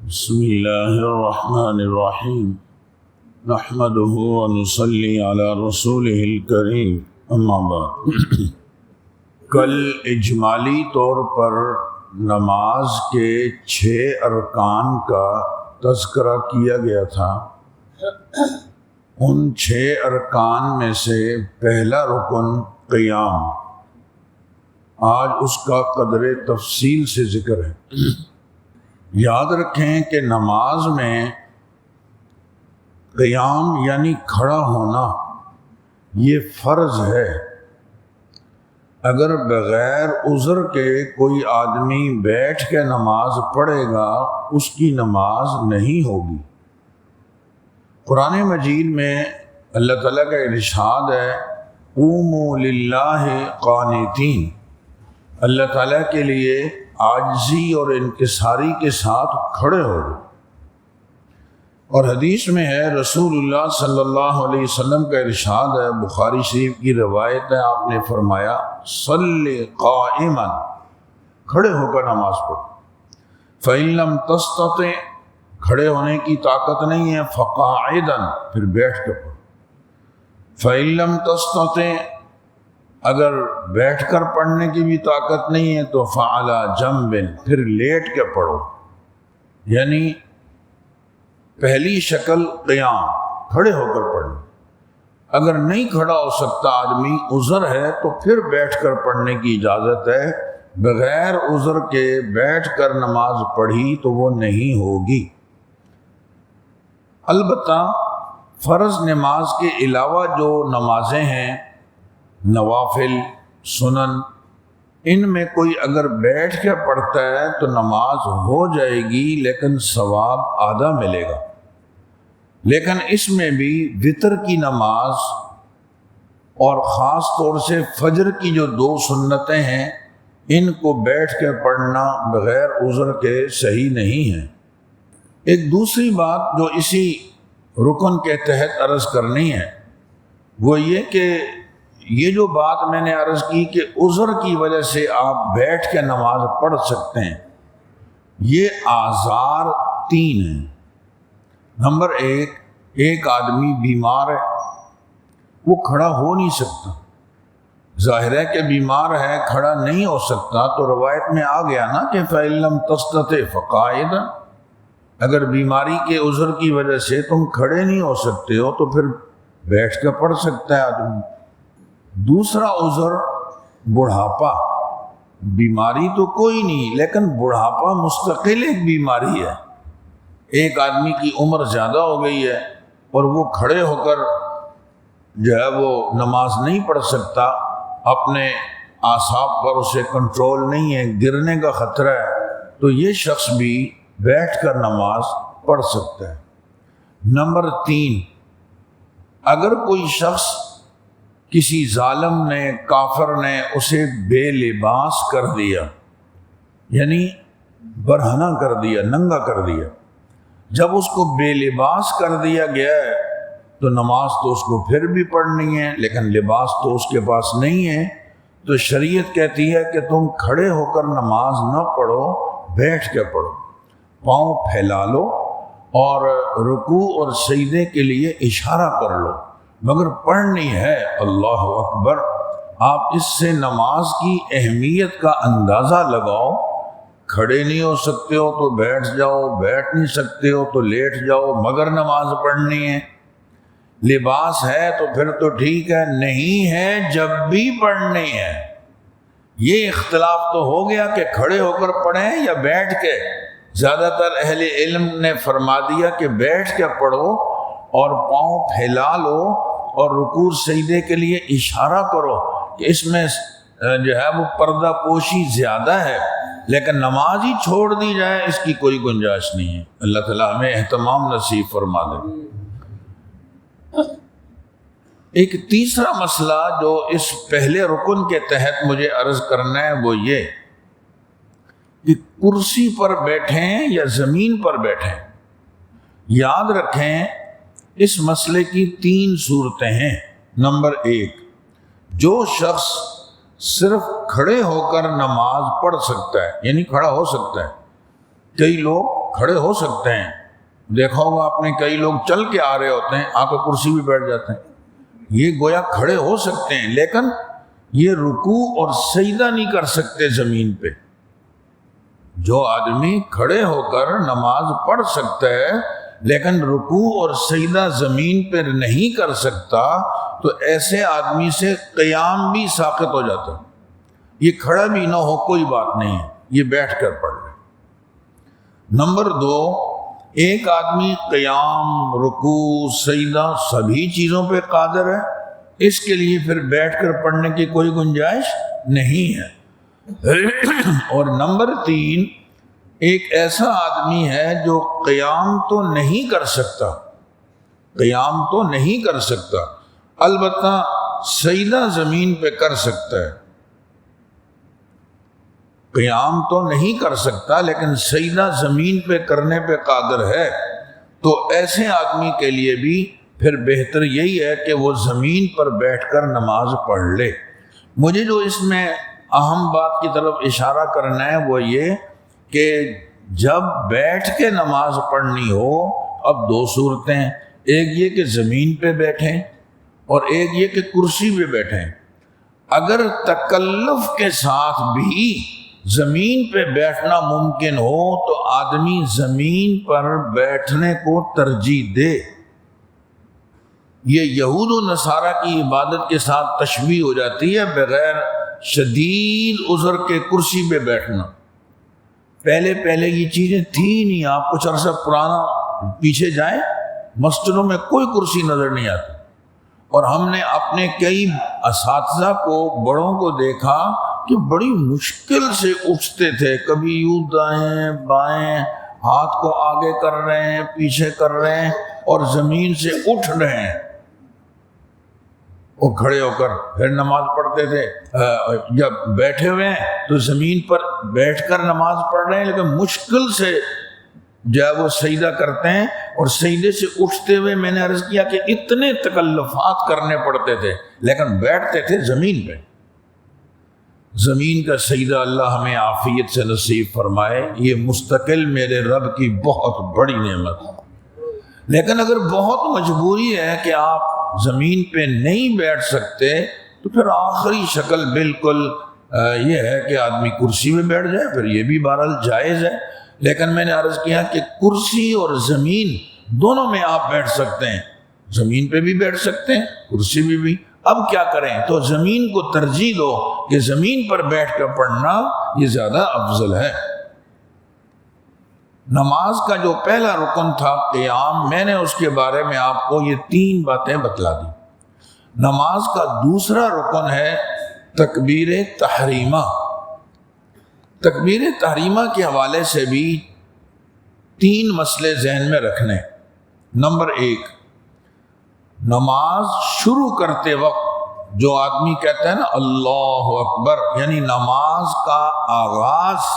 بسم اللہ الرحمن الرحیم نحمده ونصلی علی رسولہ الکریم اما بعد کل اجمالی طور پر نماز کے 6 ارکان کا تذکرہ کیا گیا تھا۔ ان 6 ارکان میں سے پہلا رکن قیام، آج اس کا قدر تفصیل سے ذکر ہے۔ یاد رکھیں کہ نماز میں قیام یعنی کھڑا ہونا یہ فرض ہے۔ اگر بغیر عذر کے کوئی آدمی بیٹھ کے نماز پڑھے گا اس کی نماز نہیں ہوگی۔ قرآن مجید میں اللہ تعالیٰ کا ارشاد ہے قوموا للہ قانتین، اللہ تعالیٰ کے لیے عاجزی اور انکساری کے ساتھ کھڑے ہو گئے۔ اور حدیث میں ہے رسول اللہ صلی اللہ علیہ وسلم کا ارشاد ہے، بخاری شریف کی روایت ہے، آپ نے فرمایا صلی قائما، کھڑے ہو کر نماز پڑھو۔ فإن لم تستطع، کھڑے ہونے کی طاقت نہیں ہے، فقاعدا، پھر بیٹھ کے پڑھو۔ فإن لم تستطع، اگر بیٹھ کر پڑھنے کی بھی طاقت نہیں ہے تو فعلی جنب، پھر لیٹ کے پڑھو۔ یعنی پہلی شکل قیام، کھڑے ہو کر پڑھنا۔ اگر نہیں کھڑا ہو سکتا آدمی، عذر ہے، تو پھر بیٹھ کر پڑھنے کی اجازت ہے۔ بغیر عذر کے بیٹھ کر نماز پڑھی تو وہ نہیں ہوگی۔ البتہ فرض نماز کے علاوہ جو نمازیں ہیں، نوافل، سنن، ان میں کوئی اگر بیٹھ کے پڑھتا ہے تو نماز ہو جائے گی لیکن ثواب آدھا ملے گا۔ لیکن اس میں بھی وتر کی نماز اور خاص طور سے فجر کی جو 2 سنتیں ہیں، ان کو بیٹھ کے پڑھنا بغیر عذر کے صحیح نہیں ہے۔ ایک دوسری بات جو اسی رکن کے تحت عرض کرنی ہے وہ یہ کہ یہ جو بات میں نے عرض کی کہ عذر کی وجہ سے آپ بیٹھ کے نماز پڑھ سکتے ہیں، یہ اعذار 3 ہیں۔ نمبر 1، ایک آدمی بیمار ہے، وہ کھڑا ہو نہیں سکتا، ظاہر ہے کہ بیمار ہے، کھڑا نہیں ہو سکتا، تو روایت میں آ گیا نا کہ فإن لم تستطع فقاعدا، اگر بیماری کے عذر کی وجہ سے تم کھڑے نہیں ہو سکتے ہو تو پھر بیٹھ کے پڑھ سکتا ہے آدمی۔ دوسرا عذر بڑھاپا، بیماری تو کوئی نہیں لیکن بڑھاپا مستقل ایک بیماری ہے۔ ایک آدمی کی عمر زیادہ ہو گئی ہے اور وہ کھڑے ہو کر جو ہے وہ نماز نہیں پڑھ سکتا، اپنے اعصاب پر اسے کنٹرول نہیں ہے، گرنے کا خطرہ ہے، تو یہ شخص بھی بیٹھ کر نماز پڑھ سکتا ہے۔ نمبر 3، اگر کوئی شخص، کسی ظالم نے، کافر نے اسے بے لباس کر دیا، یعنی برہنہ کر دیا، ننگا کر دیا، جب اس کو بے لباس کر دیا گیا ہے تو نماز تو اس کو پھر بھی پڑھنی ہے، لیکن لباس تو اس کے پاس نہیں ہے، تو شریعت کہتی ہے کہ تم کھڑے ہو کر نماز نہ پڑھو، بیٹھ کے پڑھو، پاؤں پھیلا لو اور رکوع اور سجدے کے لیے اشارہ کر لو، مگر پڑھنی ہے۔ اللہ اکبر۔ آپ اس سے نماز کی اہمیت کا اندازہ لگاؤ۔ کھڑے نہیں ہو سکتے ہو تو بیٹھ جاؤ، بیٹھ نہیں سکتے ہو تو لیٹ جاؤ، مگر نماز پڑھنی ہے۔ لباس ہے تو پھر تو ٹھیک ہے، نہیں ہے جب بھی پڑھنی ہے۔ یہ اختلاف تو ہو گیا کہ کھڑے ہو کر پڑھیں یا بیٹھ کے۔ زیادہ تر اہل علم نے فرما دیا کہ بیٹھ کے پڑھو اور پاؤں پھیلا لو اور رکوع سجدے کے لیے اشارہ کرو کہ اس میں جو ہے وہ پردہ پوشی زیادہ ہے، لیکن نماز ہی چھوڑ دی جائے اس کی کوئی گنجائش نہیں ہے۔ اللہ تعالیٰ ہمیں اہتمام نصیب فرما دے۔ ایک تیسرا مسئلہ جو اس پہلے رکن کے تحت مجھے عرض کرنا ہے وہ یہ کہ کرسی پر بیٹھیں یا زمین پر بیٹھیں۔ یاد رکھیں اس مسئلے کی 3 صورتیں ہیں۔ نمبر 1، جو شخص صرف کھڑے ہو کر نماز پڑھ سکتا ہے، یعنی کھڑا ہو سکتا ہے، کئی لوگ کھڑے ہو سکتے ہیں. دیکھا ہوگا آپ نے کئی لوگ چل کے آ رہے ہوتے ہیں، آ کے کرسی بھی بیٹھ جاتے ہیں. یہ گویا کھڑے ہو سکتے ہیں، لیکن یہ رکوع اور سجدہ نہیں کر سکتے زمین پہ. جو آدمی کھڑے ہو کر نماز پڑھ سکتا ہے لیکن رکوع اور سجدہ زمین پہ نہیں کر سکتا، تو ایسے آدمی سے قیام بھی ساقط ہو جاتا ہے. یہ کھڑا بھی نہ ہو کوئی بات نہیں ہے، یہ بیٹھ کر پڑھ لے. نمبر 2، ایک آدمی قیام، رکوع، سجدہ سبھی چیزوں پہ قادر ہے، اس کے لیے پھر بیٹھ کر پڑھنے کی کوئی گنجائش نہیں ہے. اور نمبر 3، ایک ایسا آدمی ہے جو قیام تو نہیں کر سکتا، قیام تو نہیں کر سکتا، البتہ سجدہ زمین پہ کر سکتا ہے. قیام تو نہیں کر سکتا لیکن سجدہ زمین پہ کرنے پہ قادر ہے، تو ایسے آدمی کے لیے بھی پھر بہتر یہی ہے کہ وہ زمین پر بیٹھ کر نماز پڑھ لے. مجھے جو اس میں اہم بات کی طرف اشارہ کرنا ہے وہ یہ کہ جب بیٹھ کے نماز پڑھنی ہو، اب 2 صورتیں، ایک یہ کہ زمین پہ بیٹھیں اور ایک یہ کہ کرسی پہ بیٹھیں. اگر تکلف کے ساتھ بھی زمین پہ بیٹھنا ممکن ہو تو آدمی زمین پر بیٹھنے کو ترجیح دے. یہ یہود و نصارہ کی عبادت کے ساتھ تشبیہ ہو جاتی ہے بغیر شدید عذر کے کرسی پہ بیٹھنا. پہلے یہ چیزیں تھیں نہیں. آپ کچھ عرصہ پرانا پیچھے جائیں، مسجدوں میں کوئی کرسی نظر نہیں آتی. اور ہم نے اپنے کئی اساتذہ کو، بڑوں کو دیکھا کہ بڑی مشکل سے اٹھتے تھے، کبھی یوں دائیں بائیں ہاتھ کو آگے کر رہے ہیں، پیچھے کر رہے ہیں اور زمین سے اٹھ رہے ہیں. وہ کھڑے ہو کر پھر نماز پڑھتے تھے. جب بیٹھے ہوئے ہیں تو زمین پر بیٹھ کر نماز پڑھ رہے ہیں لیکن مشکل سے جب وہ سجدہ کرتے ہیں، اور سجدے سے اٹھتے ہوئے میں نے عرض کیا کہ اتنے تکلفات کرنے پڑتے تھے لیکن بیٹھتے تھے زمین پہ. زمین کا سجدہ اللہ ہمیں عافیت سے نصیب فرمائے. یہ مستقل میرے رب کی بہت بڑی نعمت ہے. لیکن اگر بہت مجبوری ہے کہ آپ زمین پہ نہیں بیٹھ سکتے تو پھر آخری شکل بالکل یہ ہے کہ آدمی کرسی میں بیٹھ جائے، پھر یہ بھی بہرحال جائز ہے. لیکن میں نے عرض کیا کہ کرسی اور زمین دونوں میں آپ بیٹھ سکتے ہیں، زمین پہ بھی بیٹھ سکتے ہیں، کرسی میں بھی. اب کیا کریں؟ تو زمین کو ترجیح دو کہ زمین پر بیٹھ کر پڑھنا یہ زیادہ افضل ہے. نماز کا جو پہلا رکن تھا قیام، میں نے اس کے بارے میں آپ کو یہ 3 باتیں بتلا دی. نماز کا دوسرا رکن ہے تکبیر تحریمہ. تکبیر تحریمہ کے حوالے سے بھی 3 مسئلے ذہن میں رکھنے. نمبر 1، نماز شروع کرتے وقت جو آدمی کہتا ہے نا اللہ اکبر، یعنی نماز کا آغاز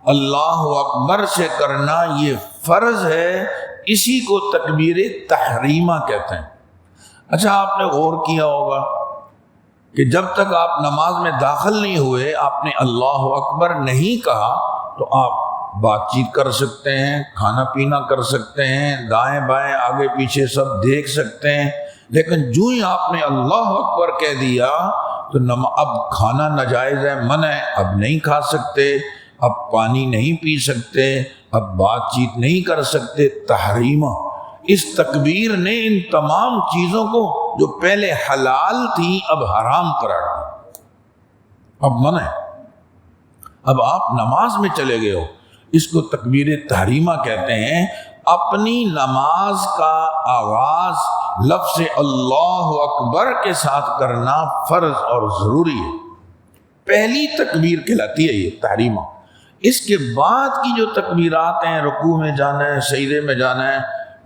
اللہ اکبر سے کرنا یہ فرض ہے، اسی کو تکبیر تحریمہ کہتے ہیں. اچھا، آپ نے غور کیا ہوگا کہ جب تک آپ نماز میں داخل نہیں ہوئے، آپ نے اللہ اکبر نہیں کہا تو آپ بات چیت کر سکتے ہیں، کھانا پینا کر سکتے ہیں، دائیں بائیں آگے پیچھے سب دیکھ سکتے ہیں. لیکن جو ہی آپ نے اللہ اکبر کہہ دیا تو اب کھانا ناجائز ہے، منع ہے، اب نہیں کھا سکتے، اب پانی نہیں پی سکتے، اب بات چیت نہیں کر سکتے. تحریمہ، اس تکبیر نے ان تمام چیزوں کو جو پہلے حلال تھی اب حرام قرار دیا، اب منع ہے. اب آپ نماز میں چلے گئے ہو، اس کو تکبیر تحریمہ کہتے ہیں. اپنی نماز کا آغاز لفظ اللہ اکبر کے ساتھ کرنا فرض اور ضروری ہے. پہلی تکبیر کہلاتی ہے یہ تحریمہ. اس کے بعد کی جو تکبیرات ہیں، رکوع میں جانا ہے، سجدے میں جانا ہے،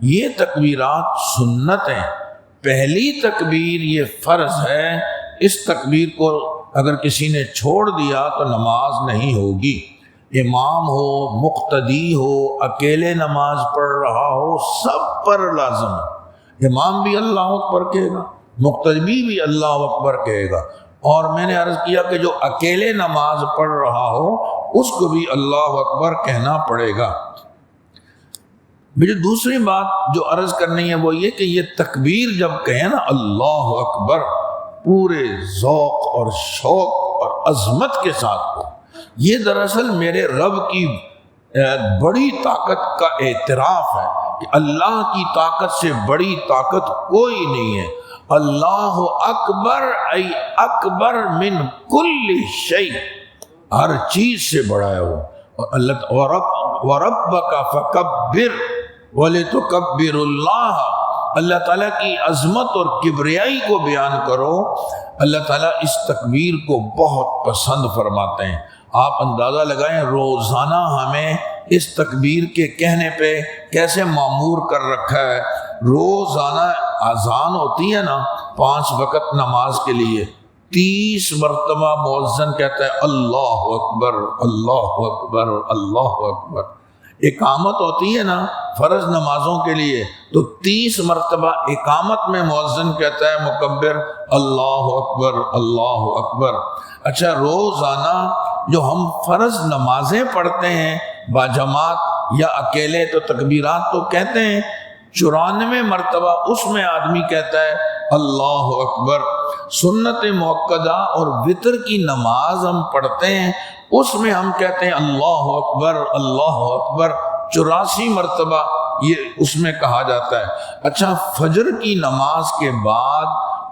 یہ تکبیرات سنت ہیں. پہلی تکبیر یہ فرض ہے. اس تکبیر کو اگر کسی نے چھوڑ دیا تو نماز نہیں ہوگی. امام ہو، مقتدی ہو، اکیلے نماز پڑھ رہا ہو، سب پر لازم ہے. امام بھی اللہ اکبر کہے گا، مقتدی بھی اللہ اکبر کہے گا. اور میں نے عرض کیا کہ جو اکیلے نماز پڑھ رہا ہو اس کو بھی اللہ اکبر کہنا پڑے گا. مجھے دوسری بات جو عرض کرنی ہے وہ یہ کہ یہ تکبیر جب کہیں نا اللہ اکبر، پورے ذوق اور شوق اور عظمت کے ساتھ ہو، یہ دراصل میرے رب کی بڑی طاقت کا اعتراف ہے کہ اللہ کی طاقت سے بڑی طاقت کوئی نہیں ہے۔ اللہ اکبر ای اکبر من کل شیء، ہر چیز سے بڑا ہے وہ۔ اللہ وَرَبَّكَ فَكَبِّرْ وَلِتُكَبِّرُوا اللَّهَ، اللہ تعالیٰ کی عظمت اور کبریائی کو بیان کرو۔ اللہ تعالیٰ اس تکبیر کو بہت پسند فرماتے ہیں۔ آپ اندازہ لگائیں روزانہ ہمیں اس تکبیر کے کہنے پہ کیسے معمور کر رکھا ہے۔ روزانہ اذان ہوتی ہے نا 5 وقت نماز کے لیے، 30 مرتبہ مؤذن کہتا ہے اللہ اکبر اللہ اکبر اللہ اکبر۔ اقامت ہوتی ہے نا فرض نمازوں کے لیے تو 30 مرتبہ اقامت میں مؤذن کہتا ہے مکبر اللہ اکبر اللہ اکبر۔ اچھا، روزانہ جو ہم فرض نمازیں پڑھتے ہیں باجماعت یا اکیلے تو تکبیرات تو کہتے ہیں، 94 مرتبہ اس میں آدمی کہتا ہے اللہ اکبر۔ سنت موقدہ اور وتر کی نماز ہم پڑھتے ہیں، اس میں ہم کہتے ہیں اللہ اکبر اللہ اکبر 84 مرتبہ، یہ اس میں کہا جاتا ہے۔ اچھا، فجر کی نماز کے بعد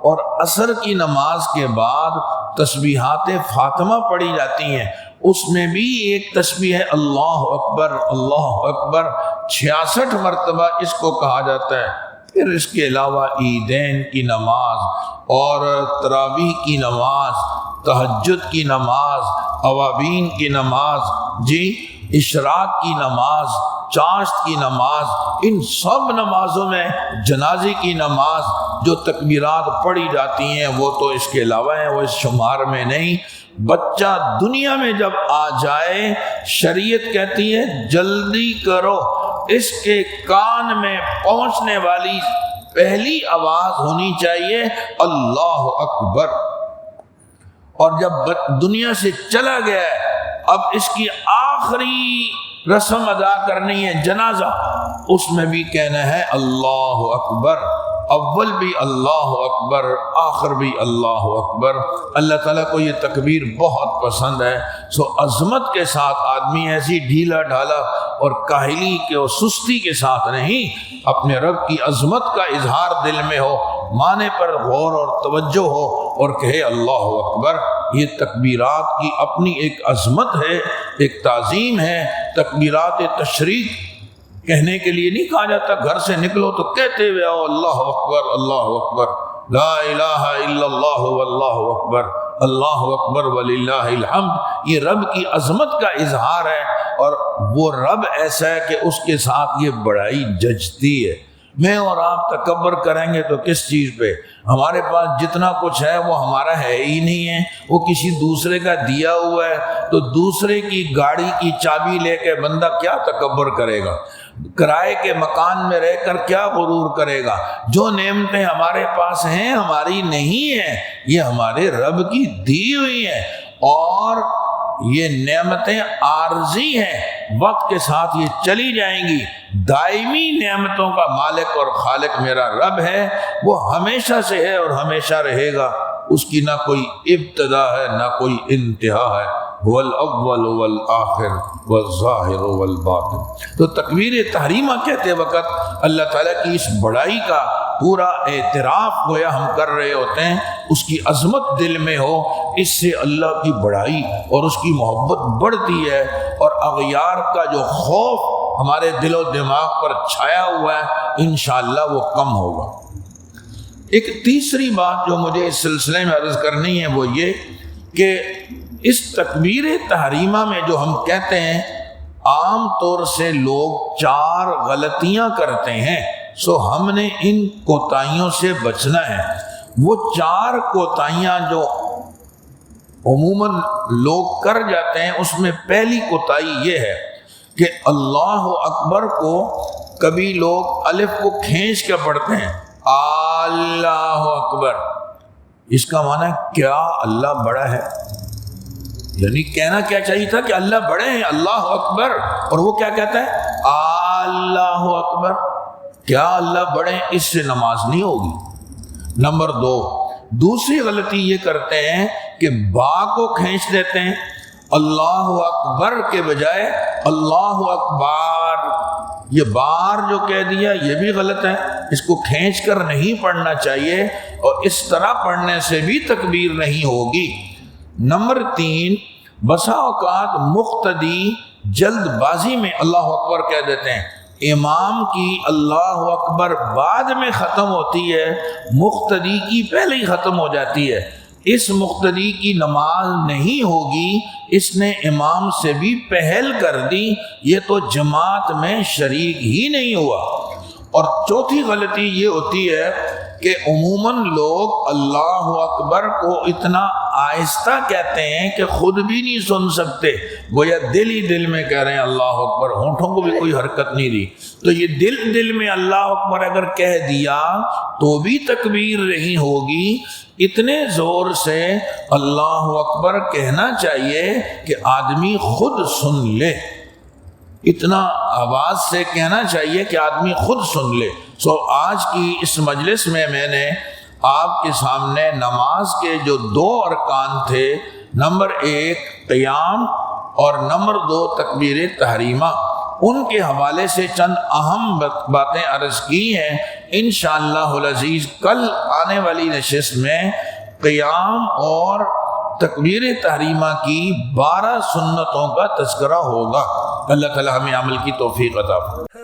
اور عصر کی نماز کے بعد تسبیحات فاطمہ پڑھی جاتی ہیں، اس میں بھی ایک تسبیح ہے اللہ اکبر 66 مرتبہ اس کو کہا جاتا ہے۔ پھر اس کے علاوہ عیدین کی نماز اور تراویح کی نماز، تہجد کی نماز، اوابین کی نماز، اشراق کی نماز، چاشت کی نماز، ان سب نمازوں میں جنازے کی نماز جو تکبیرات پڑھی جاتی ہیں وہ تو اس کے علاوہ ہیں، وہ اس شمار میں نہیں۔ بچہ دنیا میں جب آ جائے شریعت کہتی ہے جلدی کرو، اس کے کان میں پہنچنے والی پہلی آواز ہونی چاہیے اللہ اکبر۔ اور جب دنیا سے چلا گیا ہے اب اس کی آخری رسم ادا کرنی ہے جنازہ، اس میں بھی کہنا ہے اللہ اکبر، اول بھی اللہ اکبر آخر بھی اللہ اکبر۔ اللہ تعالیٰ کو یہ تکبیر بہت پسند ہے۔ سو عظمت کے ساتھ آدمی ایسی ڈھیلا ڈھالا اور کاہلی کے اور سستی کے ساتھ نہیں، اپنے رب کی عظمت کا اظہار دل میں ہو، معنی پر غور اور توجہ ہو اور کہے اللہ اکبر۔ یہ تکبیرات کی اپنی ایک عظمت ہے، ایک تعظیم ہے۔ تکبیرات تشریق کہنے کے لیے نہیں کہا جاتا گھر سے نکلو تو کہتے ہوئے آؤ اللہ اکبر لا الہ الا اللہ واللہ اکبر اللہ اکبر وللہ الحمد۔ یہ رب کی عظمت کا اظہار ہے، اور وہ رب ایسا ہے کہ اس کے ساتھ یہ بڑائی جچتی ہے۔ میں اور آپ تکبر کریں گے تو کس چیز پہ؟ ہمارے پاس جتنا کچھ ہے وہ ہمارا ہے ہی نہیں ہے، وہ کسی دوسرے کا دیا ہوا ہے، تو دوسرے کی گاڑی کی چابی لے کے بندہ کیا تکبر کرے گا؟ کرائے کے مکان میں رہ کر کیا غرور کرے گا؟ جو نعمتیں ہمارے پاس ہیں ہماری نہیں ہیں، یہ ہمارے رب کی دی ہوئی ہیں، اور یہ نعمتیں عارضی ہیں، وقت کے ساتھ یہ چلی جائیں گی۔ دائمی نعمتوں کا مالک اور خالق میرا رب ہے، وہ ہمیشہ سے ہے اور ہمیشہ رہے گا، اس کی نہ کوئی ابتدا ہے نہ کوئی انتہا ہے۔ هو الاول والآخر والظاہر والباطن۔ تو تکبیر تحریمہ کہتے وقت اللہ تعالیٰ کی اس بڑائی کا پورا اعتراف گویا ہم کر رہے ہوتے ہیں، اس کی عظمت دل میں ہو، اس سے اللہ کی بڑائی اور اس کی محبت بڑھتی ہے، اور اغیار کا جو خوف ہمارے دل و دماغ پر چھایا ہوا ہے انشاءاللہ وہ کم ہوگا۔ ایک تیسری بات جو مجھے اس سلسلے میں عرض کرنی ہے وہ یہ کہ اس تکبیر تحریمہ میں جو ہم کہتے ہیں، عام طور سے لوگ 4 غلطیاں کرتے ہیں، سو ہم نے ان کوتاہیوں سے بچنا ہے۔ وہ 4 کوتاہیاں جو عموماً لوگ کر جاتے ہیں، اس میں پہلی کوتاہی یہ ہے کہ اللہ اکبر کو کبھی لوگ الف کو کھینچ کے پڑھتے ہیں، اللہ اکبر۔ اس کا معنی کیا اللہ بڑا ہے؟ یعنی کہنا کیا چاہیے تھا کہ اللہ بڑے ہیں، اللہ اکبر، اور وہ کیا کہتا ہے اللہ اکبر، کیا اللہ بڑے، اس سے نماز نہیں ہوگی۔ نمبر 2، دوسری غلطی یہ کرتے ہیں کہ با کو کھینچ دیتے ہیں، اللہ اکبر کے بجائے اللہ اکبار، یہ بار جو کہہ دیا یہ بھی غلط ہے، اس کو کھینچ کر نہیں پڑھنا چاہیے، اور اس طرح پڑھنے سے بھی تکبیر نہیں ہوگی۔ نمبر 3، بسا اوقات مقتدی جلد بازی میں اللہ اکبر کہہ دیتے ہیں، امام کی اللہ اکبر بعد میں ختم ہوتی ہے، مقتدی کی پہلے ہی ختم ہو جاتی ہے، اس مقتدی کی نماز نہیں ہوگی، اس نے امام سے بھی پہل کر دی، یہ تو جماعت میں شریک ہی نہیں ہوا۔ اور چوتھی غلطی یہ ہوتی ہے کہ عموماً لوگ اللہ اکبر کو اتنا آہستہ کہتے ہیں کہ خود بھی نہیں سن سکتے، گویا دل ہی دل میں کہہ رہے ہیں اللہ اکبر، ہونٹوں کو بھی کوئی حرکت نہیں دی۔ تو یہ دل میں اللہ اکبر اگر کہہ دیا تو بھی تکبیر نہیں ہوگی۔ اتنے زور سے اللہ اکبر کہنا چاہیے کہ آدمی خود سن لے، اتنا آواز سے کہنا چاہیے کہ آدمی خود سن لے۔ آج کی اس مجلس میں نے آپ کے سامنے نماز کے جو 2 ارکان تھے، نمبر 1 قیام اور نمبر 2 تکبیر تحریمہ، ان کے حوالے سے چند اہم باتیں عرض کی ہیں۔ انشاءاللہ العزیز کل آنے والی نشست میں قیام اور تکبیر تحریمہ کی 12 سنتوں کا تذکرہ ہوگا۔ اللہ تعالی ہمیں عمل کی توفیق عطا فرمائے۔